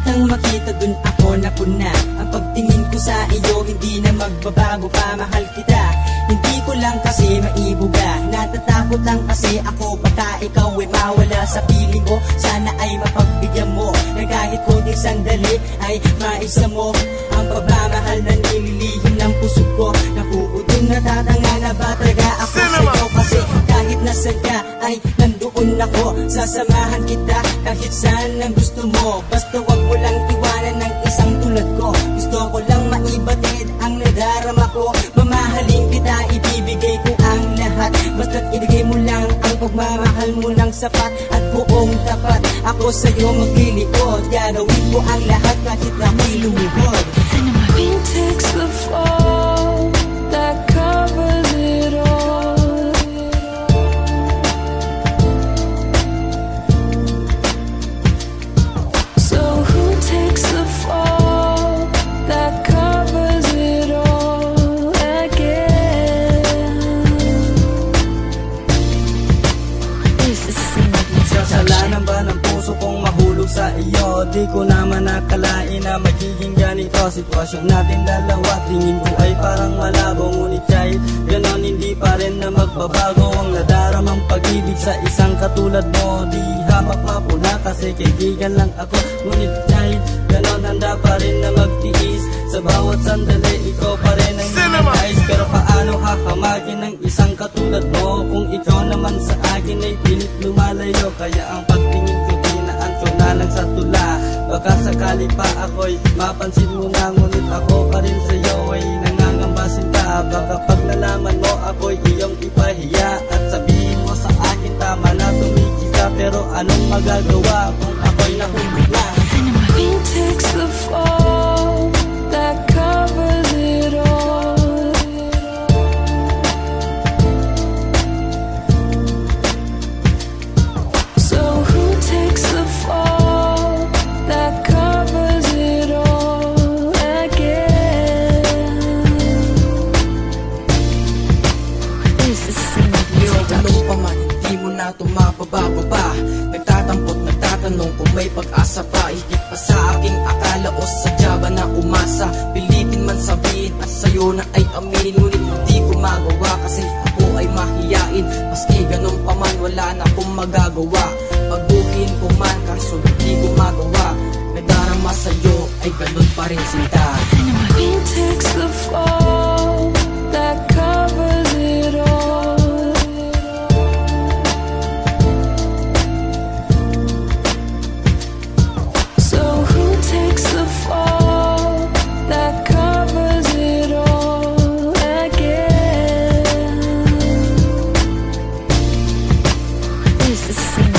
kitang makita dun ako napuna. Ang pagtingin ko sa iyo hindi na magbabago pa. Mahal kita, hindi ko lang kasi maibuga. Natatakot lang kasi ako baka ikaw ay mawala sa piling ko. Sana ay mapagbigyan mo na kahit konting sandali ay maisa mo ang pagmamahal na nililihim ng puso ko. Nakukutin natatanga na ba talaga ako sa'yo? Kasi kahit nasan ka ay nandoon ako. Sasamahan kita kahit saan ang gusto mo. Basta wag mo lang iwanan ng isang tulad ko. Gusto ko lang maibatid ang nadarama ko. Mamahalin kita, ibibigay ko ang lahat. Basta't ibigay mo lang ang pagmamahal mo ng sapat at buong tapat. Ako sa'yo maglilipod, gagawin ko ang lahat kahit ako'y lumihod. It takes the fall that covers it all. So who takes the fall that covers it all again? This is the same like me. Kasalanan ba ng puso kong mahulog sa iyo? Di ko naman nakalain na magiging ganito sitwasyon natin dalawa. Tingin ko ay parang malabo, ngunit kahit ganon hindi pa rin na magbabago ang nadaramang pag-ibig sa isang katulad mo. Di hamak mapuna kasi kaibigan lang ako, ngunit kahit ganon handa pa rin na magtiis. Sa bawat sandali ikaw pa rin ang nais. Pero paano hahamagin ng isang katulad mo kung ikaw naman sa akin ay pilit lumalayo? Kaya ang pagtingin ko tinaan ko na lang sa tula. Baka sakali pa ako'y mapansin mo na, ngunit ako pa rin sa'yo ay nangangamba sinta. Baka pag nalaman mo ako'y iyong ipahiya at sabihin mo sa akin tama na tumigil ka. Pero anong magagawa kung ako'y nahulog na? It takes the fall that covers it all. So who takes the fall that covers it all again? This is the same like me. Tanong pa man, di mo na tumapabago pa. Nagtatampot, nagtatanong kung may pag-asa pa. Higit pa sa aking akala o sadya ba na umasa. Pilitin man sabihin at sa'yo na ay aminin, ngunit hindi ko magawa kasi ako ay mahiyain. Maski ganun pa man wala na akong magagawa. Pagbukin ko man kaso hindi ko magawa. Nagdarama sa'yo ay ganun pa rin sinta. It takes the fall that covers it all. So who takes the fall that covers it all again? This is the same.